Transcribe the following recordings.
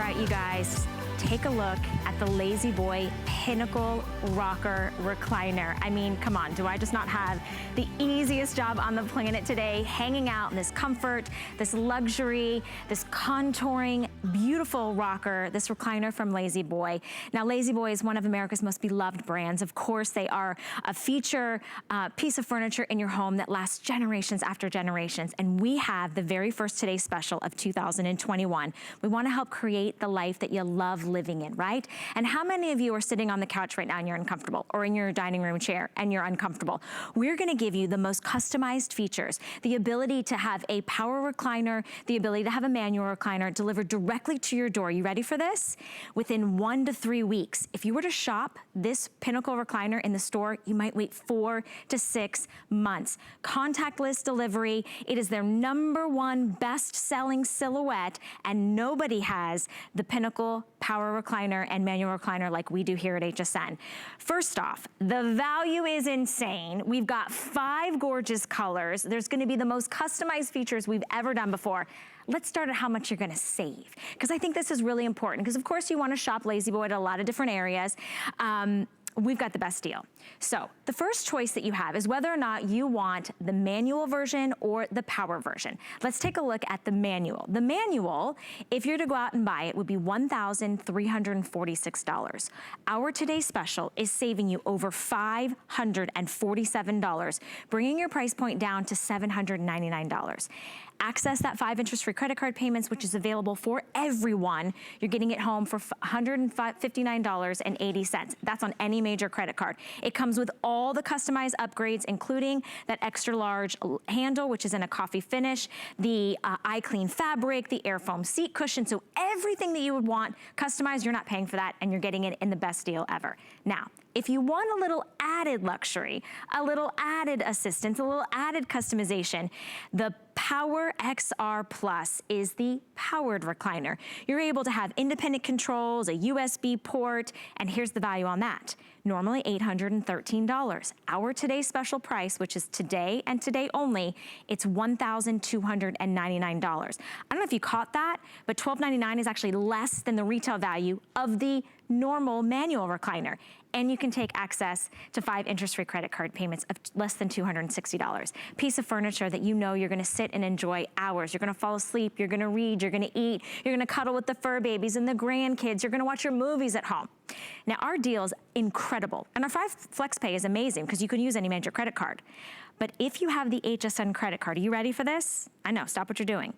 right, you guys, take a look at the LaZBoy Pinnacle Rocker Recliner. I mean, come on, do I just not have the easiest job on the planet today, hanging out in this comfort, this luxury, this contouring, beautiful rocker, this recliner from LaZBoy. Now, LaZBoy is one of America's most beloved brands. Of course, they are a feature piece of furniture in your home that lasts generations after generations. And we have the very first Today Special of 2021. We want to help create the life that you love living in, right? And how many of you are sitting on the couch right now and you're uncomfortable, or in your dining room chair and you're uncomfortable? We're gonna give you the most customized features, the ability to have a power recliner, the ability to have a manual recliner delivered directly to your door. You ready for this? Within 1 to 3 weeks. If you were to shop this Pinnacle recliner in the store, you might wait 4 to 6 months. Contactless delivery. It is their #1 best-selling silhouette, and nobody has the Pinnacle power recliner and manual recliner like we do here at HSN. First off, the value is insane. We've got 5 gorgeous colors. There's gonna be the most customized features we've ever done before. Let's start at how much you're gonna save, because I think this is really important, because of course you wanna shop LaZBoy at a lot of different areas. We've got the best deal. So the first choice that you have is whether or not you want the manual version or the power version. Let's take a look at the manual. The manual, if you're to go out and buy it, would be $1,346. Our Today Special is saving you over $547, bringing your price point down to $799. Access that 5 interest-free credit card payments, which is available for everyone. You're getting it home for $159.80. That's on any major credit card. It comes with all the customized upgrades, including that extra large handle, which is in a coffee finish, the IClean fabric, the AirForm seat cushion. So everything that you would want customized, you're not paying for that, and you're getting it in the best deal ever. Now, if you want a little added luxury, a little added assistance, a little added customization, the Power XR Plus is the powered recliner. You're able to have independent controls, a USB port, and here's the value on that. Normally $813. Our Today Special price, which is today and today only, it's $1,299. I don't know if you caught that, but $1,299 is actually less than the retail value of the normal manual recliner. And you can take access to 5 interest-free credit card payments of less than $260. Piece of furniture that you know you're gonna sit and enjoy hours. You're gonna fall asleep, you're gonna read, you're gonna eat, you're gonna cuddle with the fur babies and the grandkids, you're gonna watch your movies at home. Now, our deal is incredible, and our 5 Flex Pay is amazing because you can use any major credit card. But if you have the HSN credit card, are you ready for this? I know, stop what you're doing.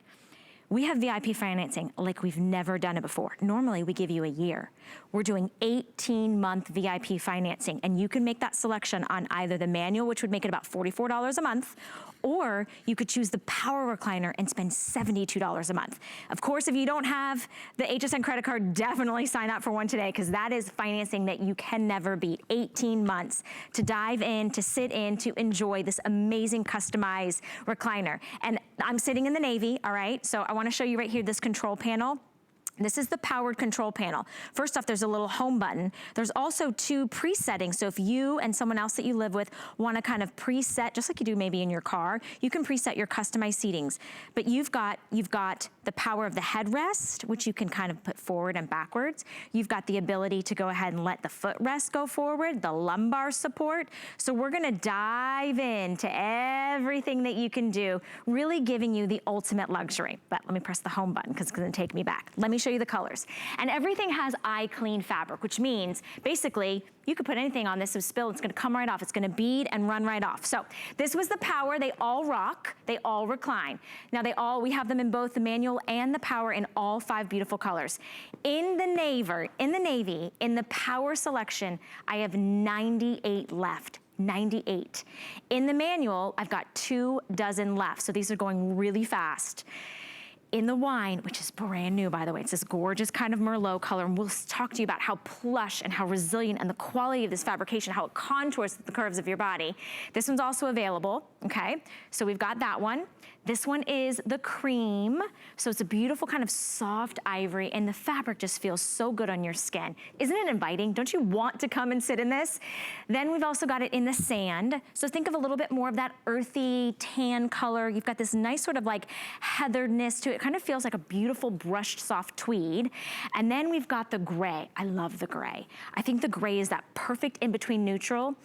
We have VIP financing like we've never done it before. Normally, we give you a year. We're doing 18-month VIP financing, and you can make that selection on either the manual, which would make it about $44 a month, or you could choose the power recliner and spend $72 a month. Of course, if you don't have the HSN credit card, definitely sign up for one today, because that is financing that you can never beat. 18 months to dive in, to sit in, to enjoy this amazing customized recliner. And I'm sitting in the navy, all right? So I wanna show you right here this control panel. This is the powered control panel. First off, there's a little home button. There's also 2 presettings. So if you and someone else that you live with want to kind of preset, just like you do maybe in your car, you can preset your customized seatings. But you've got the power of the headrest, which you can kind of put forward and backwards. You've got the ability to go ahead and let the footrest go forward, the lumbar support. So we're gonna dive into everything that you can do, really giving you the ultimate luxury. But let me press the home button because it's gonna take me back. Let me show you the colors. And everything has IClean fabric, which means basically you could put anything on this, so spill, it's gonna come right off. It's gonna bead and run right off. So this was the power. They all rock, they all recline. Now we have them in both the manual and the power in all 5 beautiful colors. In the navy, in the power selection, I have 98 left. 98. In the manual, I've got 2 dozen left. So these are going really fast. In the wine, which is brand new, by the way, it's this gorgeous kind of Merlot color, and we'll talk to you about how plush and how resilient and the quality of this fabrication, how it contours the curves of your body. This one's also available, okay? So we've got that one. This one is the cream. So it's a beautiful kind of soft ivory, and the fabric just feels so good on your skin. Isn't it inviting? Don't you want to come and sit in this? Then we've also got it in the sand. So think of a little bit more of that earthy tan color. You've got this nice sort of like heatheredness to it, kind of feels like a beautiful brushed soft tweed. And then we've got the gray. I love the gray. I think the gray is that perfect in-between neutral.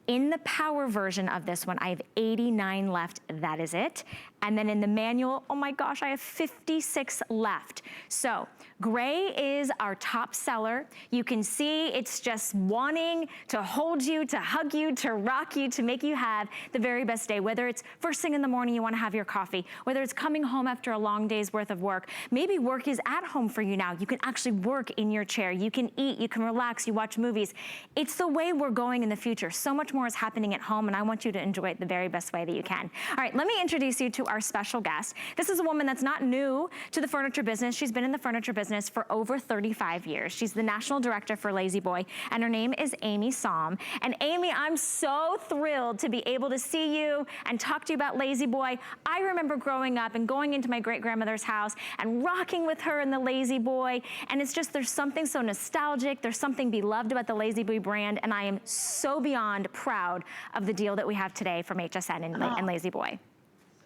In the power version of this one, I have 89 left, that is it. And then in the manual, oh my gosh, I have 56 left. So gray is our top seller. You can see it's just wanting to hold you, to hug you, to rock you, to make you have the very best day. Whether it's first thing in the morning, you wanna have your coffee, whether it's coming home after a long day's worth of work, maybe work is at home for you now. You can actually work in your chair. You can eat, you can relax, you watch movies. It's the way we're going in the future. So much more is happening at home, and I want you to enjoy it the very best way that you can. All right, let me introduce you to our special guest. This is a woman that's not new to the furniture business. She's been in the furniture business for over 35 years. She's the national director for LaZBoy, and her name is Amy Som. And Amy, I'm so thrilled to be able to see you and talk to you about LaZBoy. I remember growing up and going into my great-grandmother's house and rocking with her in the LaZBoy, and it's just, there's something so nostalgic, there's something beloved about the LaZBoy brand, and I am so beyond proud of the deal that we have today from HSN and LaZBoy.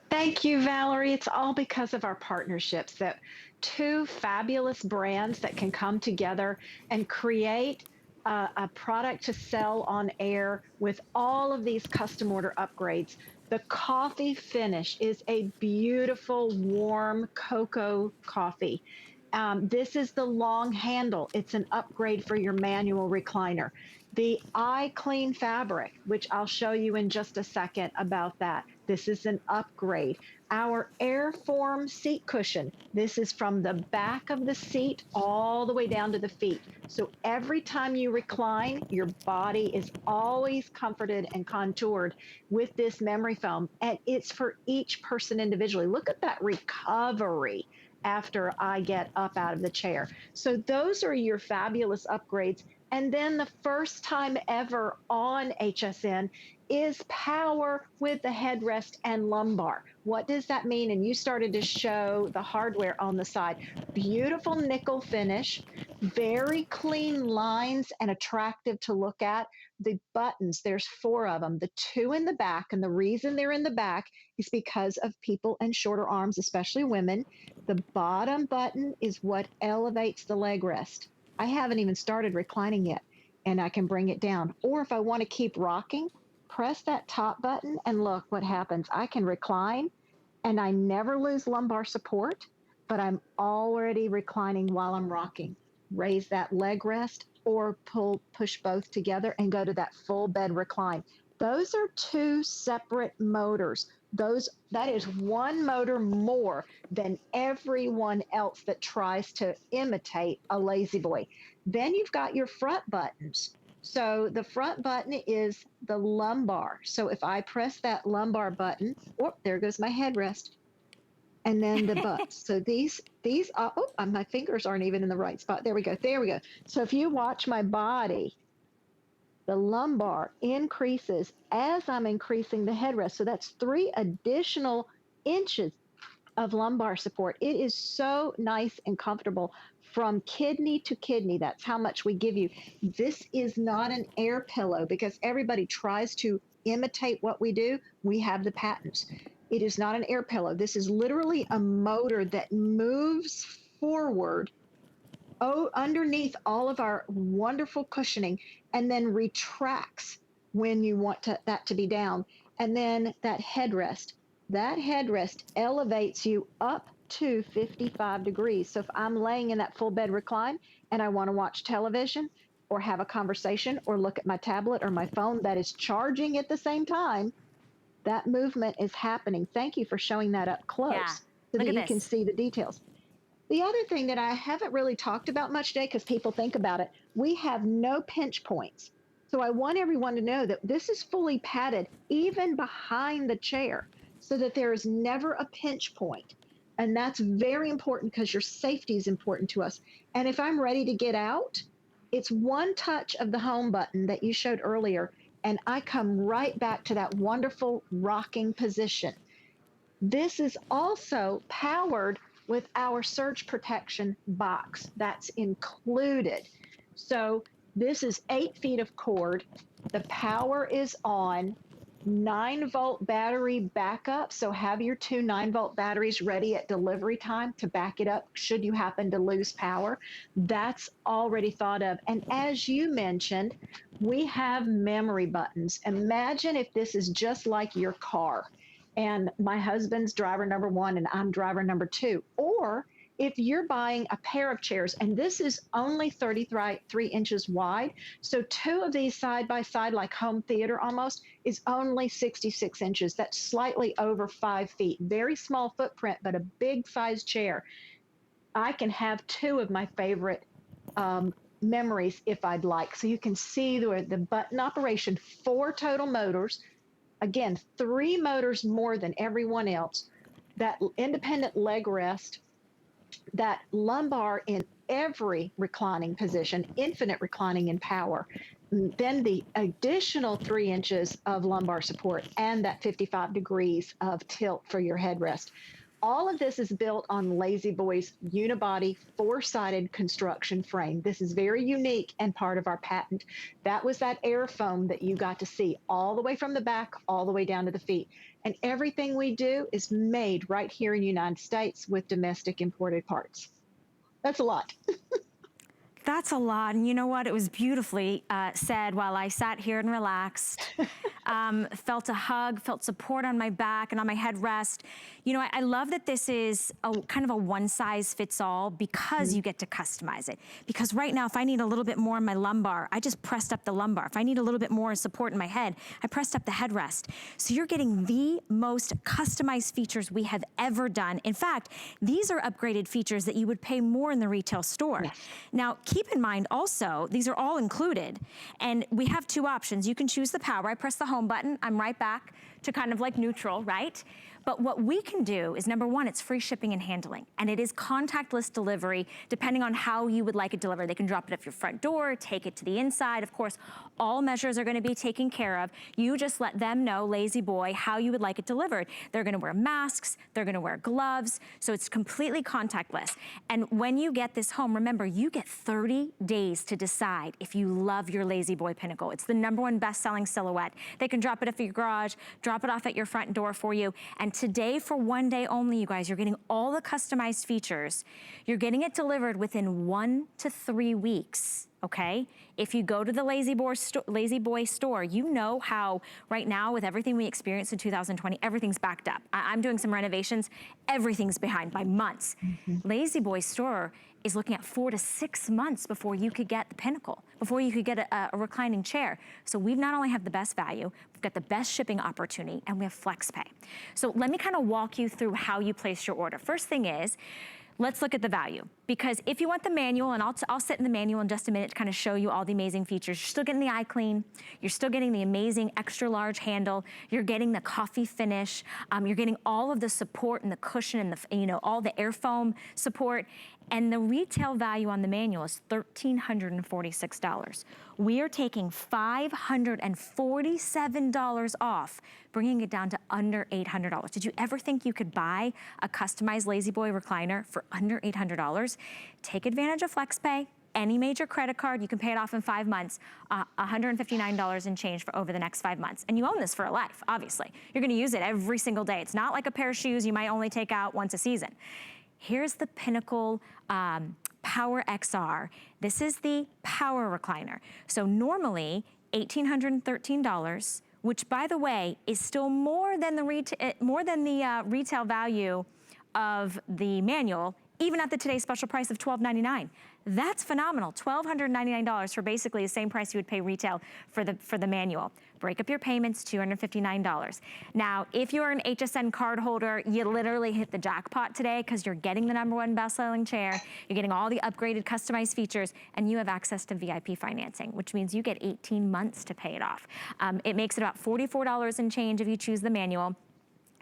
Thank you, Valerie. It's all because of our partnerships, that two fabulous brands that can come together and create a product to sell on air with all of these custom order upgrades. The coffee finish is a beautiful, warm cocoa coffee. This is the long handle. It's an upgrade for your manual recliner. The IClean fabric, which I'll show you in just a second about that. This is an upgrade. Our AirForm seat cushion. This is from the back of the seat all the way down to the feet. So every time you recline, your body is always comforted and contoured with this memory foam. And it's for each person individually. Look at that recovery after I get up out of the chair. So those are your fabulous upgrades. And then the first time ever on HSN is power with the headrest and lumbar. What does that mean? And you started to show the hardware on the side. Beautiful nickel finish, very clean lines and attractive to look at. The buttons, there's 4 of them, the 2 in the back. And the reason they're in the back is because of people and shorter arms, especially women. The bottom button is what elevates the leg rest. I haven't even started reclining yet, and I can bring it down. Or if I want to keep rocking, press that top button and look what happens. I can recline, and I never lose lumbar support, but I'm already reclining while I'm rocking. Raise that leg rest or push both together and go to that full bed recline. Those are 2 separate motors. That is 1 motor more than everyone else that tries to imitate a LaZBoy. Then you've got your front buttons. So the front button is the lumbar. So if I press that lumbar button, oh, there goes my headrest. And then the butts. So these are, oh, my fingers aren't even in the right spot. There we go. There we go. So if you watch my body, the lumbar increases as I'm increasing the headrest. So that's 3 additional inches of lumbar support. It is so nice and comfortable from kidney to kidney. That's how much we give you. This is not an air pillow because everybody tries to imitate what we do. We have the patents. It is not an air pillow. This is literally a motor that moves forward underneath all of our wonderful cushioning and then retracts when you want that to be down. And then that headrest elevates you up to 55 degrees. So if I'm laying in that full bed recline and I want to watch television or have a conversation or look at my tablet or my phone that is charging at the same time, that movement is happening. Thank you for showing that up close so that you can see the details. The other thing that I haven't really talked about much today, because people think about it, we have no pinch points. So I want everyone to know that this is fully padded, even behind the chair, so that there is never a pinch point. And that's very important because your safety is important to us. And if I'm ready to get out, it's 1 touch of the home button that you showed earlier, and I come right back to that wonderful rocking position. This is also powered with our surge protection box that's included. So this is 8 feet of cord. The power is on. 9-volt battery backup. So have your two 9-volt batteries ready at delivery time to back it up should you happen to lose power. That's already thought of. And as you mentioned, we have memory buttons. Imagine if this is just like your car and my husband's driver number 1 and I'm driver number 2. Or if you're buying a pair of chairs, and this is only 33 inches wide, so 2 of these side by side, like home theater almost, is only 66 inches. That's slightly over 5 feet. Very small footprint, but a big size chair. I can have 2 of my favorite memories if I'd like. So you can see the button operation, 4 total motors. Again, 3 motors more than everyone else. That independent leg rest, that lumbar in every reclining position, infinite reclining in power, then the additional 3 inches of lumbar support and that 55 degrees of tilt for your headrest. All of this is built on LaZBoy's unibody 4-sided construction frame. This is very unique and part of our patent. That was that AirForm that you got to see all the way from the back, all the way down to the feet. And everything we do is made right here in the United States with domestic imported parts. That's a lot. That's a lot, and you know what? It was beautifully said while I sat here and relaxed. Felt a hug, felt support on my back and on my headrest. You know, I love that this is kind of a one-size-fits-all because you get to customize it. Because right now, if I need a little bit more in my lumbar, I just pressed up the lumbar. If I need a little bit more support in my head, I pressed up the headrest. So you're getting the most customized features we have ever done. In fact, these are upgraded features that you would pay more in the retail store. Yes. Now, keep in mind also, these are all included, and we have 2 options. You can choose the power. I press the home button, I'm right back to kind of like neutral, right? But what we can do is, number 1, it's free shipping and handling, and it is contactless delivery depending on how you would like it delivered. They can drop it at your front door, take it to the inside. Of course, all measures are gonna be taken care of. You just let them know, LaZBoy, how you would like it delivered. They're gonna wear masks, they're gonna wear gloves, so it's completely contactless. And when you get this home, remember, you get 30 days to decide if you love your LaZBoy Pinnacle. It's the #1 best-selling silhouette. They can drop it off at your garage, drop it off at your front door for you, and today, for 1 day only, you guys, you're getting all the customized features. You're getting it delivered within 1 to 3 weeks, okay? If you go to the LaZBoy store, you know how right now with everything we experienced in 2020, everything's backed up. I'm doing some renovations, everything's behind by months. LaZBoy store is looking at 4 to 6 months before you could get the Pinnacle, before you could get a reclining chair. So we've not only have the best value, we've got the best shipping opportunity, and we have flex pay. So let me kind of walk you through how you place your order. First thing is, let's look at the value, because if you want the manual, and I'll sit in the manual in just a minute to kind of show you all the amazing features. You're still getting the IClean, you're still getting the amazing extra large handle, you're getting the coffee finish, you're getting all of the support and the cushion and the, you know, all the AirForm support. And the retail value on the manual is $1,346. We are taking $547 off, bringing it down to under $800. Did you ever think you could buy a customized LaZBoy recliner for under $800? Take advantage of FlexPay. Any major credit card, you can pay it off in 5 months, $159 and change for over the next 5 months. And you own this for a life, obviously. You're gonna use it every single day. It's not like a pair of shoes you might only take out once a season. Here's the Pinnacle Power XR. This is the power recliner. So normally $1,813, which by the way is still more than the retail value of the manual, even at the today's special price of $1,299. That's phenomenal. $1,299 for basically the same price you would pay retail for the manual. Break up your payments, $259. Now, if you're an HSN card holder, you literally hit the jackpot today because you're getting the #1 best-selling chair, you're getting all the upgraded customized features, and you have access to VIP financing, which means you get 18 months to pay it off. It makes it about $44 and change if you choose the manual.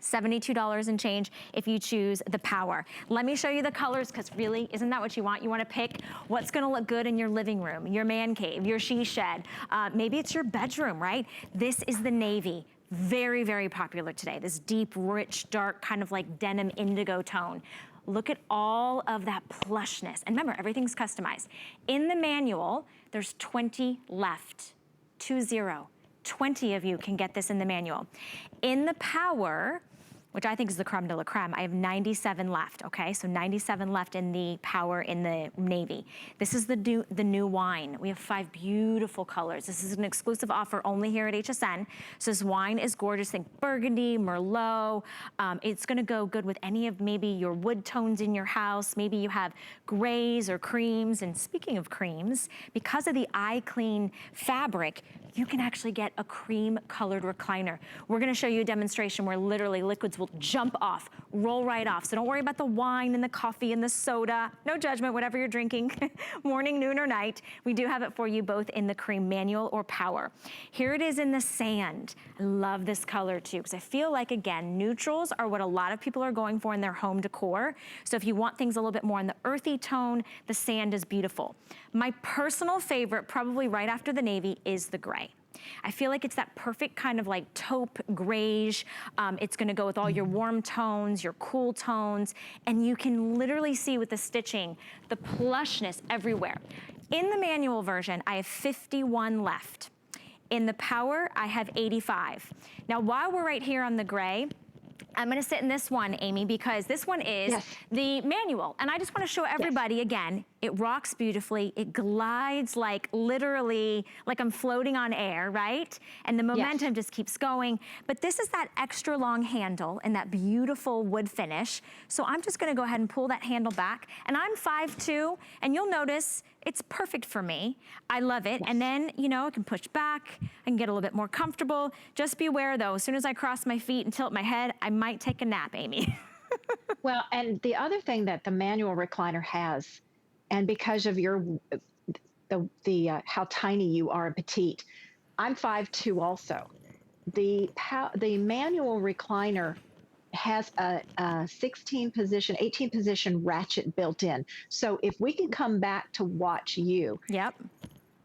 $72 and change if you choose the power. Let me show you the colors, because really, isn't that what you want? You want to pick what's going to look good in your living room, your man cave, your she shed. Maybe it's your bedroom, right? This is the navy. Very, very popular today. This deep, rich, dark, kind of like denim indigo tone. Look at all of that plushness. And remember, everything's customized. In the manual, there's 20 left. 20. 20 of you can get this in the manual. In the Power, which I think is the creme de la creme, I have 97 left, okay? So 97 left in the Power in the navy. This is the new wine. We have 5 beautiful colors. This is an exclusive offer only here at HSN. So this wine is gorgeous. Think Burgundy, Merlot. It's gonna go good with any of maybe your wood tones in your house. Maybe you have grays or creams. And speaking of creams, because of the IClean fabric, you can actually get a cream colored recliner. We're gonna show you a demonstration where literally liquids will jump off, roll right off. So don't worry about the wine and the coffee and the soda. No judgment, whatever you're drinking, morning, noon, or night. We do have it for you both in the cream manual or Power. Here it is in the sand. I love this color too, because I feel like, again, neutrals are what a lot of people are going for in their home decor. So if you want things a little bit more in the earthy tone, the sand is beautiful. My personal favorite, probably right after the navy, is the gray. I feel like it's that perfect kind of like taupe grayish. It's gonna go with all your warm tones, your cool tones, and you can literally see with the stitching, the plushness everywhere. In the manual version, I have 51 left. In the Power, I have 85. Now, while we're right here on the gray, I'm gonna sit in this one, Amy, because this one is the manual. And I just wanna show everybody again, it rocks beautifully. It glides like literally, like I'm floating on air, right? And the momentum just keeps going. But this is that extra long handle and that beautiful wood finish. So I'm just gonna go ahead and pull that handle back. And I'm 5'2", and you'll notice it's perfect for me. I love it. And then, you know, I can push back, I can get a little bit more comfortable. Just be aware though, as soon as I cross my feet and tilt my head, I might take a nap, Amy. Well, and the other thing that the manual recliner has, and because of your how tiny you are and petite, I'm 5'2" also. The manual recliner has a 16 position, 18 position ratchet built in. So if we can come back to watch you,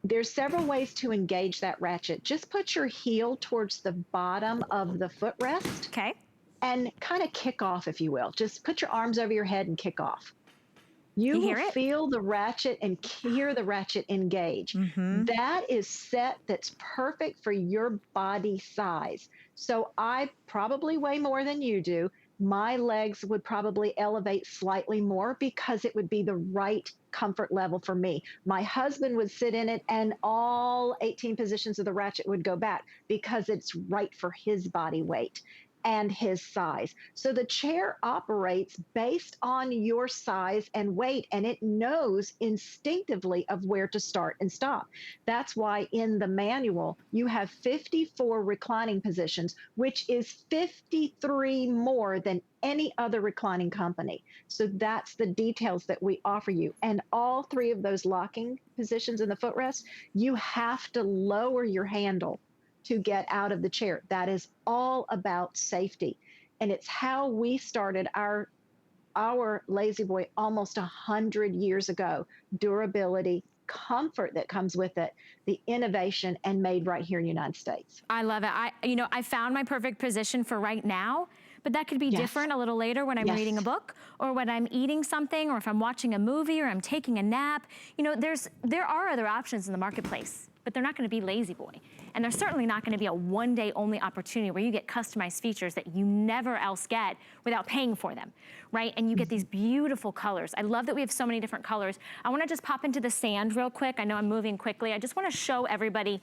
there's several ways to engage that ratchet. Just put your heel towards the bottom of the footrest. Okay. And kind of kick off, if you will. Just put your arms over your head and kick off. You will feel the ratchet and hear the ratchet engage. That is set, that's perfect for your body size. So I probably weigh more than you do. My legs would probably elevate slightly more because it would be the right comfort level for me. My husband would sit in it and all 18 positions of the ratchet would go back because it's right for his body weight and his size. So the chair operates based on your size and weight, and it knows instinctively of where to start and stop. That's why in the manual, you have 54 reclining positions, which is 53 more than any other reclining company. So that's the details that we offer you. And all 3 of those locking positions in the footrest, you have to lower your handle to get out of the chair. That is all about safety. And it's how we started our LaZBoy almost 100 years ago. Durability, comfort that comes with it, the innovation, and made right here in the United States. I love it. I found my perfect position for right now, but that could be different a little later when I'm reading a book or when I'm eating something or if I'm watching a movie or I'm taking a nap. You know, there are other options in the marketplace, but they're not gonna be LaZBoy. And there's certainly not gonna be a one-day only opportunity where you get customized features that you never else get without paying for them, right? And you get these beautiful colors. I love that we have so many different colors. I wanna just pop into the sand real quick. I know I'm moving quickly. I just wanna show everybody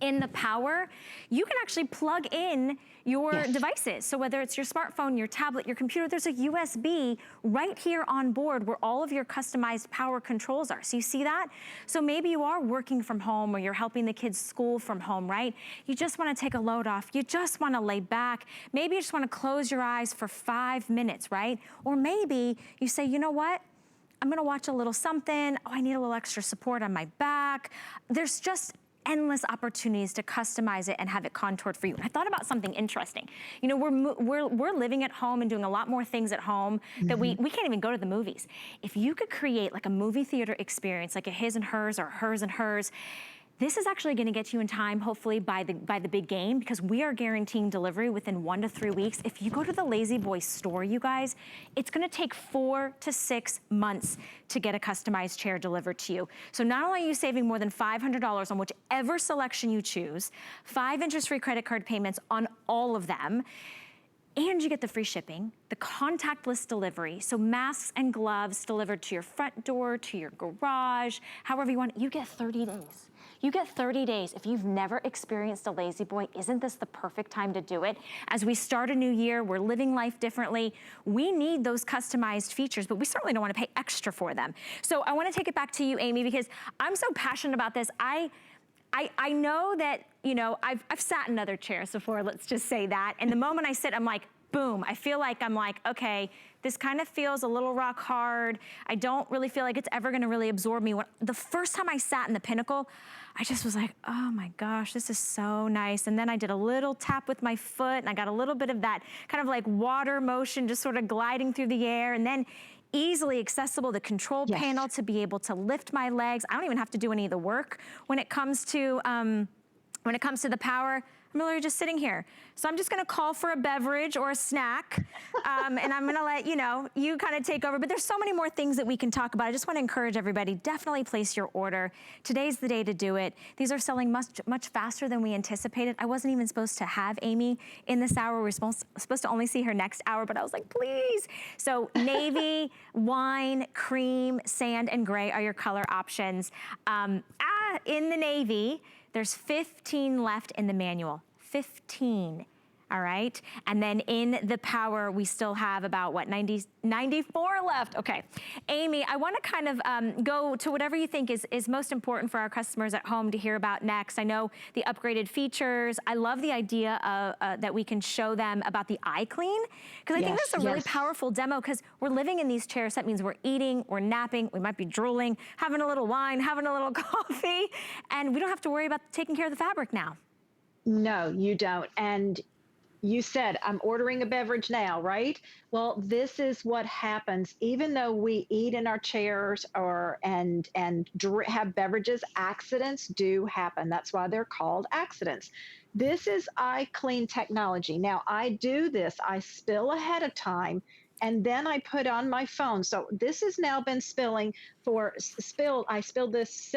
in the Power, you can actually plug in your devices. So whether it's your smartphone, your tablet, your computer, there's a USB right here on board where all of your customized power controls are. So you see that? So maybe you are working from home or you're helping the kids school from home, right? You just wanna take a load off. You just wanna lay back. Maybe you just wanna close your eyes for 5 minutes, right? Or maybe you say, you know what? I'm gonna watch a little something. Oh, I need a little extra support on my back. There's just endless opportunities to customize it and have it contoured for you. And I thought about something interesting. You know, we're living at home and doing a lot more things at home that we can't even go to the movies. If you could create like a movie theater experience, like a his and hers or hers and hers, This is actually gonna get you in time, hopefully by the big game, because we are guaranteeing delivery within 1 to 3 weeks. If you go to the LaZBoy store, you guys, it's gonna take 4 to 6 months to get a customized chair delivered to you. So not only are you saving more than $500 on whichever selection you choose, 5 interest-free credit card payments on all of them, and you get the free shipping, the contactless delivery, so masks and gloves delivered to your front door, to your garage, however you want, you get 30 days. You get 30 days. If you've never experienced a LaZBoy, isn't this the perfect time to do it? As we start a new year, we're living life differently. We need those customized features, but we certainly don't want to pay extra for them. So I want to take it back to you, Amy, because I'm so passionate about this. I know that, you know, I've sat in other chairs before, let's just say that. And the moment I sit, I'm like, boom, I feel like I'm like, okay, this kind of feels a little rock hard. I don't really feel like it's ever gonna really absorb me. The first time I sat in the Pinnacle, I just was like, oh my gosh, this is so nice. And then I did a little tap with my foot and I got a little bit of that kind of like water motion, just sort of gliding through the air. And then easily accessible, the control panel to be able to lift my legs. I don't even have to do any of the work when it comes to the power. I'm literally just sitting here. So I'm just gonna call for a beverage or a snack, and I'm gonna let you kind of take over, but there's so many more things that we can talk about. I just wanna encourage everybody, definitely place your order. Today's the day to do it. These are selling much faster than we anticipated. I wasn't even supposed to have Amy in this hour. We're supposed to only see her next hour, but I was like, please. So navy, wine, cream, sand, and gray are your color options. In the navy, there's 15 left in the manual, 15, all right? And then in the power, we still have about, 94 left. Okay, Amy, I wanna kind of go to whatever you think is most important for our customers at home to hear about next. I know the upgraded features. I love the idea that we can show them about the iClean, because I think that's a really powerful demo, because we're living in these chairs. That means we're eating, we're napping, we might be drooling, having a little wine, having a little coffee, and we don't have to worry about taking care of the fabric now. No, you don't. And you said, I'm ordering a beverage now, right? Well, this is what happens. Even though we eat in our chairs and have beverages, accidents do happen. That's why they're called accidents. This is IClean technology. Now, I do this. I spill ahead of time, and then I put on my phone. So this has now been I spilled this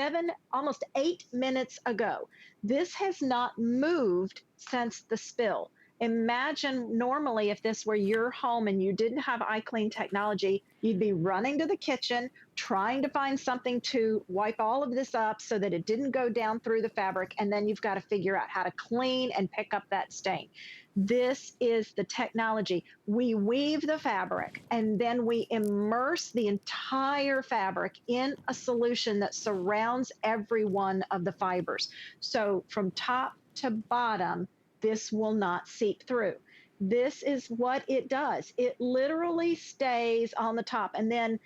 almost 8 minutes ago. This has not moved since the spill. Imagine normally if this were your home and you didn't have iClean technology, you'd be running to the kitchen, trying to find something to wipe all of this up so that it didn't go down through the fabric, and then you've got to figure out how to clean and pick up that stain. This is the technology. We weave the fabric and then we immerse the entire fabric in a solution that surrounds every one of the fibers. So from top to bottom, this will not seep through. This is what it does. It literally stays on the top. And then,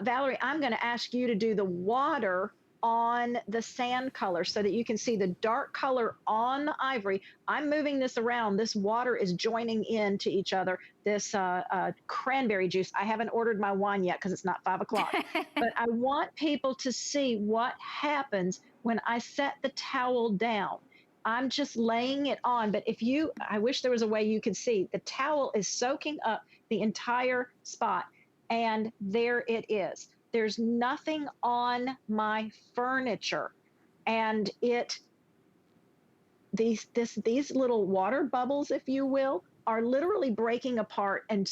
Valerie, I'm going to ask you to do the water on the sand color so that you can see the dark color on the ivory. I'm moving this around. This water is joining in to each other. This cranberry juice. I haven't ordered my wine yet because it's not 5 o'clock. But I want people to see what happens when I set the towel down. I'm just laying it on, but I wish there was a way you could see, the towel is soaking up the entire spot, and there it is. There's nothing on my furniture, and these little water bubbles, if you will, are literally breaking apart and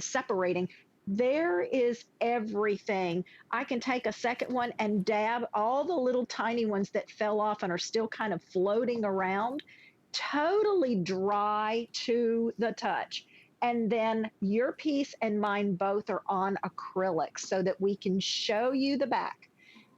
separating. There is everything. I can take a second one and dab all the little tiny ones that fell off and are still kind of floating around, totally dry to the touch. And then your piece and mine both are on acrylic so that we can show you the back.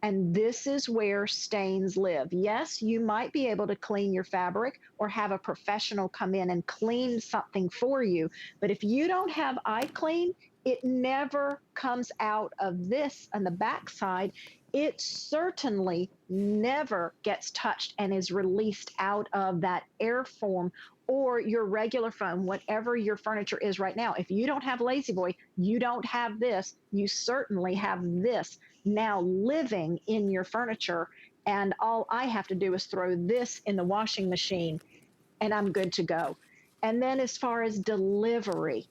And this is where stains live. Yes, you might be able to clean your fabric or have a professional come in and clean something for you. But if you don't have iClean, it never comes out of this on the backside. It certainly never gets touched and is released out of that AirForm or your regular foam, whatever your furniture is right now. If you don't have LaZBoy, you don't have this. You certainly have this now living in your furniture. and all I have to do is throw this in the washing machine and I'm good to go. And then as far as delivery,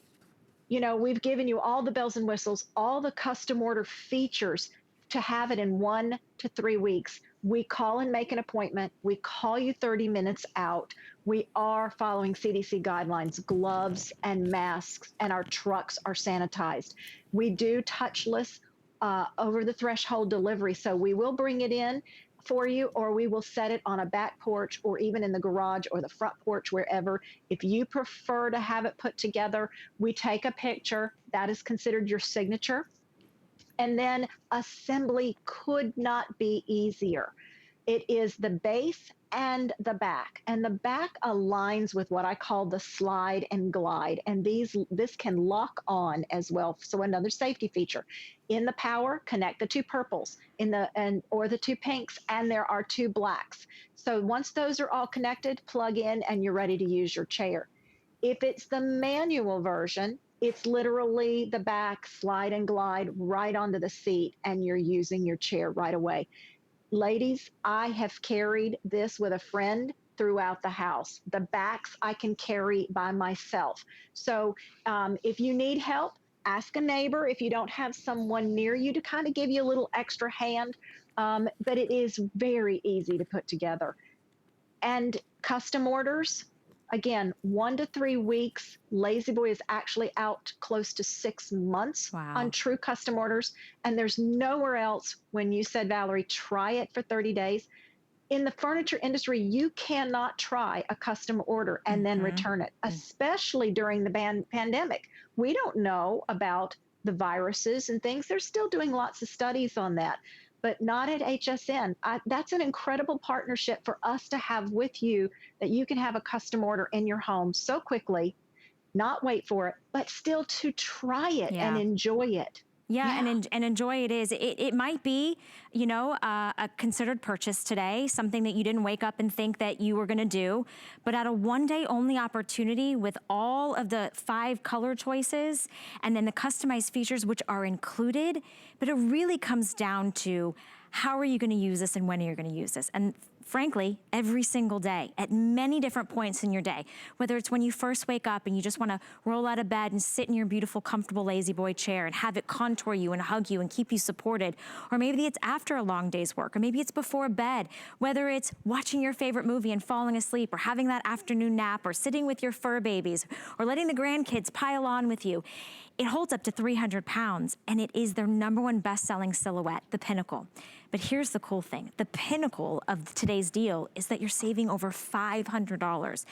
you know, we've given you all the bells and whistles, all the custom order features to have it in 1 to 3 weeks. We call and make an appointment. We call you 30 minutes out. We are following CDC guidelines, gloves and masks, and our trucks are sanitized. We do touchless over the threshold delivery. So we will bring it in for you, or we will set it on a back porch or even in the garage or the front porch, wherever. If you prefer to have it put together, we take a picture. That is considered your signature. And then assembly could not be easier. It is the base and the back. And the back aligns with what I call the slide and glide. And this can lock on as well. So another safety feature. In the power, connect the 2 purples or the 2 pinks, and there are 2 blacks. So once those are all connected, plug in and you're ready to use your chair. If it's the manual version, it's literally the back, slide and glide right onto the seat, and you're using your chair right away. Ladies, I have carried this with a friend throughout the house. The backs I can carry by myself. So if you need help, ask a neighbor if you don't have someone near you to kind of give you a little extra hand. But it is very easy to put together. And custom orders, again, 1 to 3 weeks. LaZBoy is actually out close to 6 months on true custom orders. And there's nowhere else, when you said, Valerie, try it for 30 days. In the furniture industry, you cannot try a custom order and then return it, especially during the pandemic. We don't know about the viruses and things. They're still doing lots of studies on that, but not at HSN. That's an incredible partnership for us to have with you, that you can have a custom order in your home so quickly, not wait for it, but still to try it and enjoy it. And enjoy it is. It might be, you know, a considered purchase today, something that you didn't wake up and think that you were gonna do, but at a 1-day only opportunity with all of the 5 color choices and then the customized features which are included, but it really comes down to how are you gonna use this and when are you gonna use this? And frankly, every single day, at many different points in your day, whether it's when you first wake up and you just wanna roll out of bed and sit in your beautiful, comfortable LaZBoy chair and have it contour you and hug you and keep you supported, or maybe it's after a long day's work, or maybe it's before bed, whether it's watching your favorite movie and falling asleep, or having that afternoon nap, or sitting with your fur babies, or letting the grandkids pile on with you. It holds up to 300 pounds, and it is their #1 best-selling silhouette, the Pinnacle. But here's the cool thing. The pinnacle of today's deal is that you're saving over $500.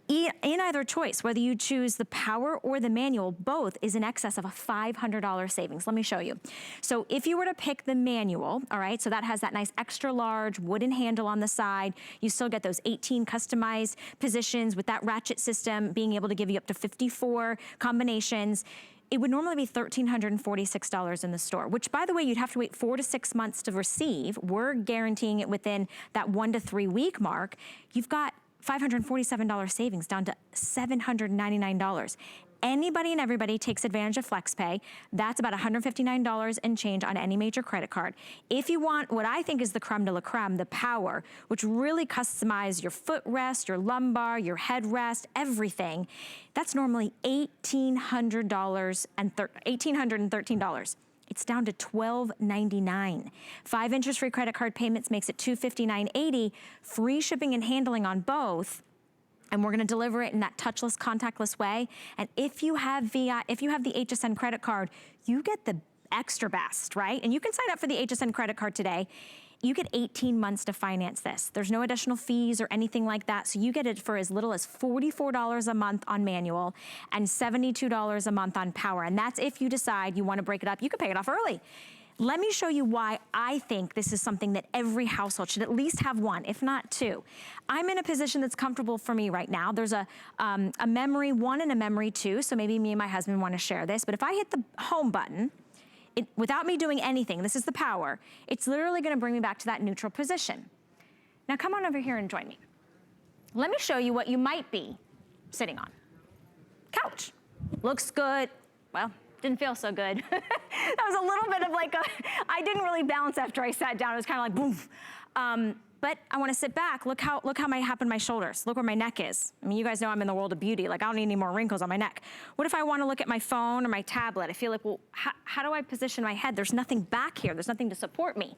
In either choice, whether you choose the power or the manual, both is in excess of a $500 savings. Let me show you. So if you were to pick the manual, all right, so that has that nice extra large wooden handle on the side. You still get those 18 customized positions with that ratchet system, being able to give you up to 54 combinations. It would normally be $1,346 in the store, which, by the way, you'd have to wait 4 to 6 months to receive. We're guaranteeing it within that 1 to 3 week mark. You've got $547 savings down to $799. Anybody and everybody takes advantage of FlexPay. That's about $159 and change on any major credit card. If you want what I think is the creme de la creme, the power, which really customizes your footrest, your lumbar, your headrest, everything, that's normally $1,813. It's down to $1,299. 5 interest-free credit card payments makes it $259.80. Free shipping and handling on both. And we're gonna deliver it in that touchless, contactless way. And if you have the HSN credit card, you get the extra best, right? And you can sign up for the HSN credit card today. You get 18 months to finance this. There's no additional fees or anything like that. So you get it for as little as $44 a month on manual and $72 a month on power. And that's if you decide you wanna break it up. You can pay it off early. Let me show you why I think this is something that every household should at least have 1, if not 2. I'm in a position that's comfortable for me right now. There's a memory 1 and a memory 2, so maybe me and my husband wanna share this, but if I hit the home button, without me doing anything, this is the power, it's literally gonna bring me back to that neutral position. Now come on over here and join me. Let me show you what you might be sitting on. Couch. Looks good. Well, didn't feel so good. That was a little bit of like I didn't really balance after I sat down. It was kind of like boom. But I wanna sit back. Look how happened my shoulders. Look where my neck is. I mean, you guys know I'm in the world of beauty. Like, I don't need any more wrinkles on my neck. What if I wanna look at my phone or my tablet? I feel like, well, how do I position my head? There's nothing back here. There's nothing to support me.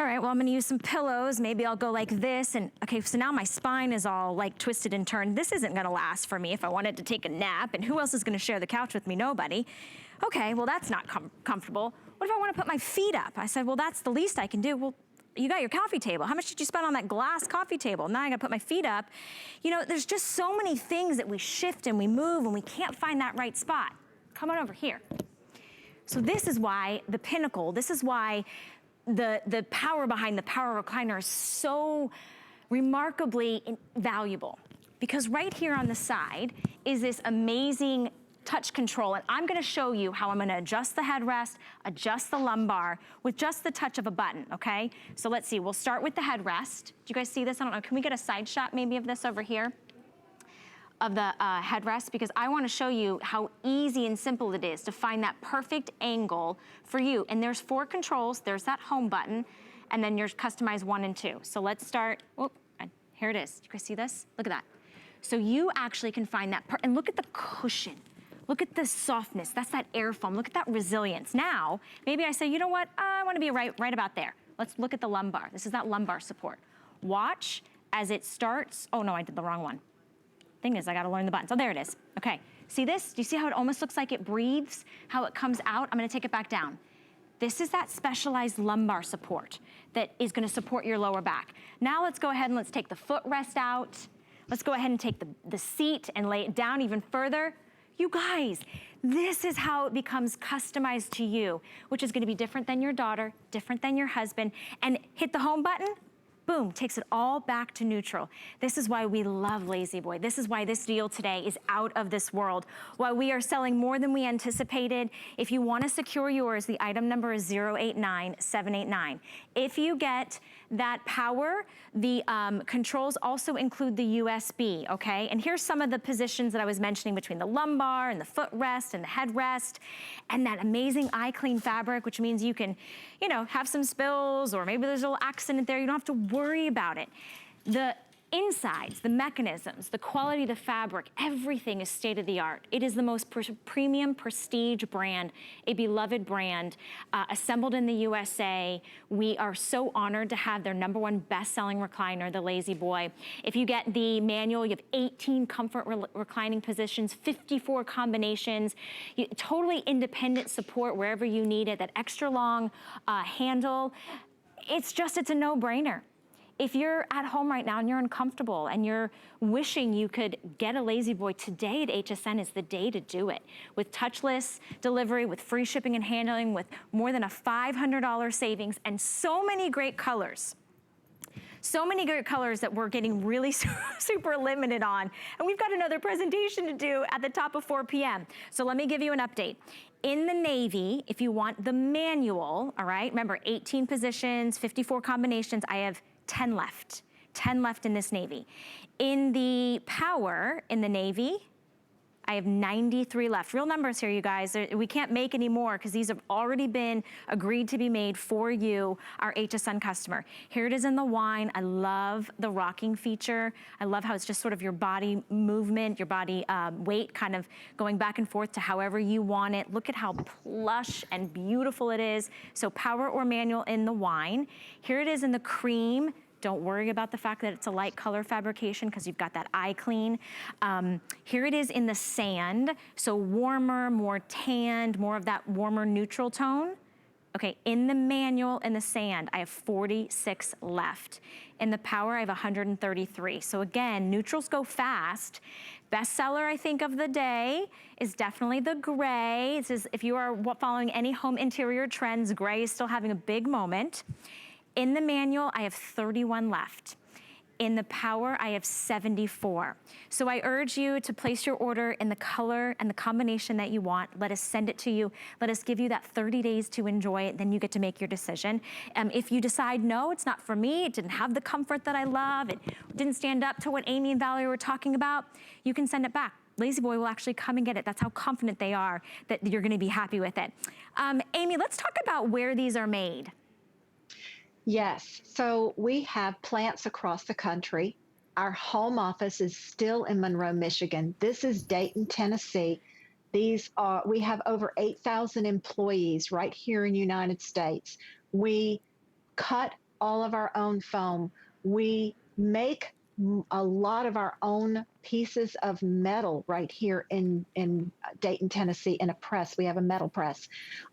All right, well, I'm gonna use some pillows. Maybe I'll go like this. And okay, so now my spine is all like twisted and turned. This isn't gonna last for me if I wanted to take a nap. And who else is gonna share the couch with me? Nobody. Okay, well, that's not comfortable. What if I wanna put my feet up? I said, well, that's the least I can do. Well, you got your coffee table. How much did you spend on that glass coffee table? Now I gotta put my feet up. You know, there's just so many things that we shift and we move and we can't find that right spot. Come on over here. So this is why the Pinnacle, this is why the power behind the Power Recliner is so remarkably valuable. Because right here on the side is this amazing touch control, and I'm gonna show you how I'm gonna adjust the headrest, adjust the lumbar with just the touch of a button, okay? So let's see, we'll start with the headrest. Do you guys see this? I don't know, can we get a side shot maybe of this over here? Of the headrest, because I wanna show you how easy and simple it is to find that perfect angle for you. And there's 4 controls, there's that home button, and then yours customize 1 and 2. So let's start, oh, here it is. Do you guys see this? Look at that. So you actually can find that, and look at the cushion. Look at the softness, that's that AirForm. Look at that resilience. Now, maybe I say, you know what? I wanna be right about there. Let's look at the lumbar. This is that lumbar support. Watch as it starts. Oh no, I did the wrong one. Thing is, I gotta learn the button. So there it is. Okay, see this? Do you see how it almost looks like it breathes? How it comes out? I'm gonna take it back down. This is that specialized lumbar support that is gonna support your lower back. Now let's go ahead and let's take the footrest out. Let's go ahead and take the seat and lay it down even further. You guys, this is how it becomes customized to you, which is gonna be different than your daughter, different than your husband, and hit the home button, boom, takes it all back to neutral. This is why we love LaZBoy. This is why this deal today is out of this world. Why we are selling more than we anticipated. If you wanna secure yours, the item number is 089789. If you get that power, the controls also include the USB, okay? And here's some of the positions that I was mentioning between the lumbar and the footrest and the headrest, and that amazing IClean fabric, which means you can, you know, have some spills or maybe there's a little accident there, you don't have to worry about it. The insides, the mechanisms, the quality of the fabric, everything is state of the art. It is the most premium prestige brand, a beloved brand, assembled in the USA. We are so honored to have their #1 best-selling recliner, the LaZBoy. If you get the manual, you have 18 comfort reclining positions, 54 combinations, totally independent support wherever you need it, that extra long handle. It's a no-brainer. If you're at home right now and you're uncomfortable and you're wishing you could get a LaZBoy, today at HSN is the day to do it. With touchless delivery, with free shipping and handling, with more than a $500 savings, and so many great colors. So many great colors that we're getting really super limited on. And we've got another presentation to do at the top of 4 p.m. So let me give you an update. In the navy, if you want the manual, all right, remember 18 positions, 54 combinations, I have 10 left. 10 left in this navy. In the power, in the navy, I have 93 left. Real numbers here, you guys. We can't make any more because these have already been agreed to be made for you, our HSN customer. Here it is in the wine. I love the rocking feature. I love how it's just sort of your body movement, your body weight kind of going back and forth to however you want it. Look at how plush and beautiful it is. So power or manual in the wine. Here it is in the cream. Don't worry about the fact that it's a light color fabrication because you've got that IClean. Here it is in the sand. So warmer, more tanned, more of that warmer neutral tone. Okay, in the manual, in the sand, I have 46 left. In the power, I have 133. So again, neutrals go fast. Bestseller, I think, of the day is definitely the gray. This is, if you are following any home interior trends, gray is still having a big moment. In the manual, I have 31 left. In the power, I have 74. So I urge you to place your order in the color and the combination that you want. Let us send it to you. Let us give you that 30 days to enjoy it. Then you get to make your decision. If you decide, no, it's not for me, it didn't have the comfort that I love, it didn't stand up to what Amy and Valerie were talking about, you can send it back. LaZBoy will actually come and get it. That's how confident they are that you're gonna be happy with it. Amy, let's talk about where these are made. Yes. So we have plants across the country. Our home office is still in Monroe, Michigan. This is Dayton, Tennessee. We have over 8,000 employees right here in the United States. We cut all of our own foam. We make a lot of our own pieces of metal right here in Dayton, Tennessee, in a press. We have a metal press.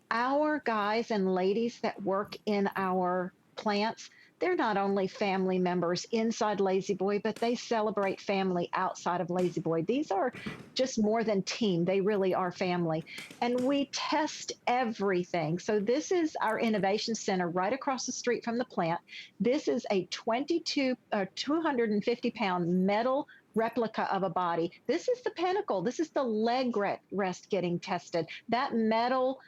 Our guys and ladies that work in our plants, they're not only family members inside LaZBoy, but they celebrate family outside of LaZBoy. These are just more than team. They really are family. And we test everything. So this is our innovation center right across the street from the plant. This is a 250-pound metal replica of a body. This is the Pinnacle. This is the leg rest getting tested. That metal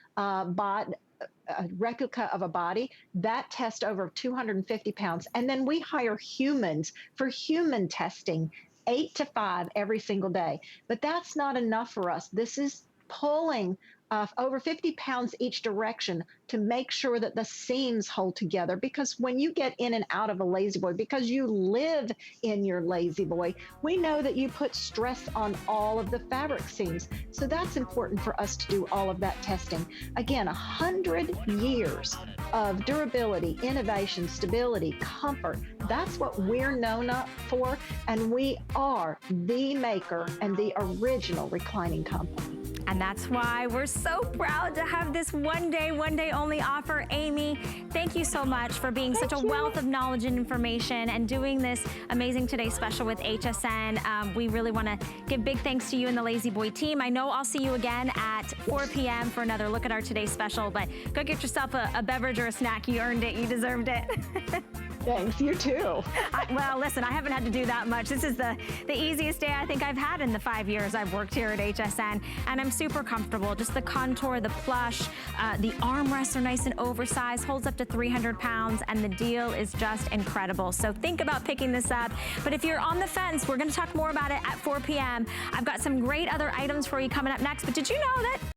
replica of a body, that tests over 250 pounds. And then we hire humans for human testing, 8 to 5 every single day. But that's not enough for us. This is pulling over 50 pounds each direction to make sure that the seams hold together. Because when you get in and out of a LaZBoy, because you live in your LaZBoy, we know that you put stress on all of the fabric seams. So that's important for us to do all of that testing. Again, 100 years of durability, innovation, stability, comfort. That's what we're known for. And we are the maker and the original reclining company. And that's why we're so proud to have this one day only offer. Amy, thank you so much for being such a wealth of knowledge and information and doing this amazing Today Special with HSN. We really want to give big thanks to you and the LaZBoy team. I know I'll see you again at 4 p.m. for another look at our Today Special, but go get yourself a beverage or a snack. You earned it. You deserved it. Thanks, you too. Well, listen, I haven't had to do that much. This is the easiest day I think I've had in the 5 years I've worked here at HSN, and I'm super comfortable. Just the contour, the plush, the armrests are nice and oversized, holds up to 300 pounds, and the deal is just incredible. So think about picking this up. But if you're on the fence, we're going to talk more about it at 4 p.m. I've got some great other items for you coming up next, but did you know that